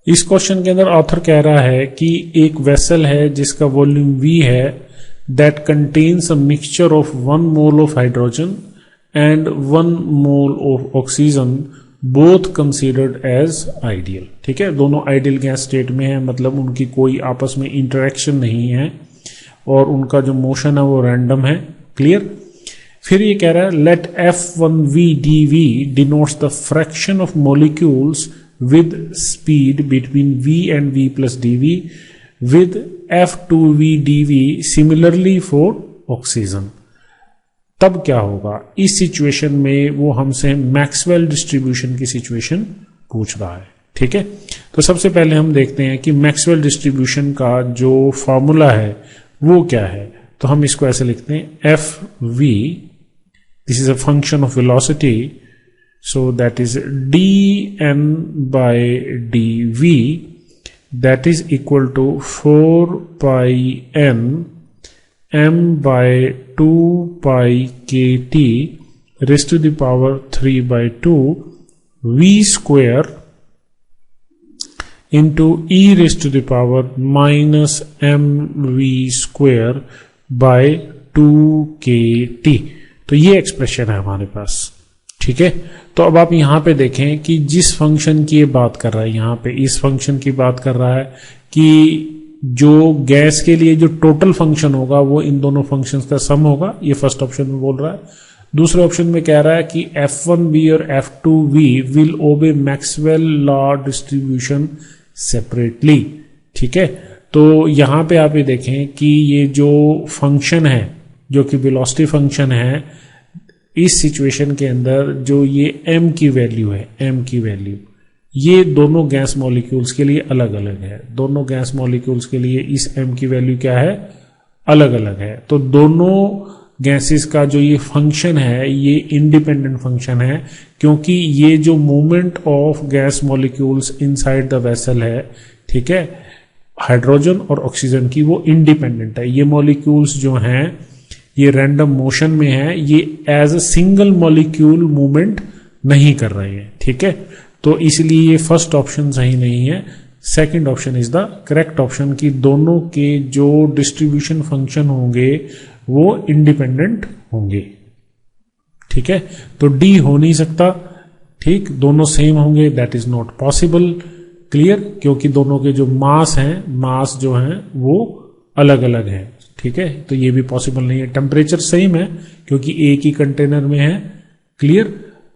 इस क्वेश्चन के अंदर ऑथर कह रहा है कि एक वेसल है जिसका वॉल्यूम V है, that contains a mixture of 1 mole of hydrogen and 1 mole of oxygen, both considered as ideal. ठीक है, दोनों आइडियल गैस स्टेट में है, मतलब उनकी कोई आपस में इंटरेक्शन नहीं है और उनका जो मोशन है वो रैंडम है। क्लियर। फिर ये कह रहा है let F1V dV denotes the fraction of molecules with speed between V and V plus dV with F2V dV similarly for oxygen। तब क्या होगा इस सिचुएशन में? वो हमसे मैक्सवेल डिस्ट्रीब्यूशन की सिचुएशन पूछ रहा है। ठीक है, तो सबसे पहले हम देखते हैं कि मैक्सवेल डिस्ट्रीब्यूशन का जो फॉर्मूला है वो क्या है। तो हम इसको ऐसे लिखते हैं Fv, this is a function of velocity, so that is dN by dV, that is equal to 4 pi n m by 2 pi kt raised to the power 3 by 2 v square into e raised to the power minus mv square by 2 kt। तो ये expression है हमारे पास। ठीक है, तो अब आप यहां पे देखें कि जिस फंक्शन की ये बात कर रहा है, यहां पे इस फंक्शन की बात कर रहा है कि जो गैस के लिए जो टोटल फंक्शन होगा वो इन दोनों फंक्शंस का सम होगा। ये फर्स्ट ऑप्शन में बोल रहा है। दूसरे ऑप्शन में कह रहा है कि F1V और F2V विल ओबे मैक्सवेल लॉ डिस्ट्रीब्यूशन सेपरेटली। ठीक है, तो यहां पे आप ये देखें कि ये जो फंक्शन है जो कि वेलोसिटी फंक्शन है, इस सिचुएशन के अंदर जो ये m की वैल्यू है, m की वैल्यू ये दोनों गैस मॉलिक्यूल्स के लिए अलग अलग है। दोनों गैस मॉलिक्यूल्स के लिए इस m की वैल्यू क्या है? अलग अलग है। तो दोनों गैसेस का जो ये फंक्शन है ये इंडिपेंडेंट फंक्शन है, क्योंकि ये जो movement of gas molecules inside the vessel है, ठीक है, हाइड्रोजन और ऑक्सीजन की, वो इंडिपेंडेंट है। ये मॉलिक्यूल्स जो हैं ये रैंडम मोशन में है, ये as a single molecule movement नहीं कर रहे हैं। ठीक है, तो इसलिए ये फर्स्ट ऑप्शन सही नहीं है। Second option is the correct option कि दोनों के जो डिस्ट्रीब्यूशन फंक्शन होंगे वो इंडिपेंडेंट होंगे। ठीक है, तो डी हो नहीं सकता। ठीक, दोनों सेम होंगे, that is not possible. Clear, क्योंकि दोनों के जो मास हैं, मास जो हैं वो अलग अलग हैं। ठीक है, तो ये भी पॉसिबल नहीं है। टेम्परेचर सेम है क्योंकि एक ही कंटेनर में है। क्लियर,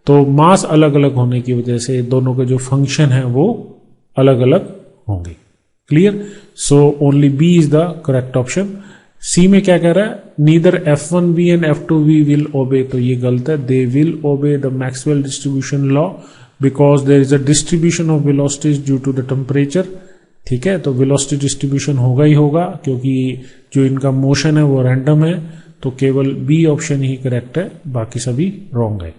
तो मास अलग अलग होने की वजह से दोनों के जो फंक्शन है वो अलग अलग होंगे। Clear, so only B is the correct option. C में क्या कह रहा है? Neither F1V and F2V will ओबे, तो ये गलत है। They will obey the Maxwell distribution law because there is a distribution of velocities due to the temperature. ठीक है, तो वेलोसिटी डिस्ट्रीब्यूशन होगा ही होगा क्योंकि जो इनका मोशन है वो रैंडम है। तो केवल बी ऑप्शन ही करेक्ट है, बाकी सभी रॉन्ग है।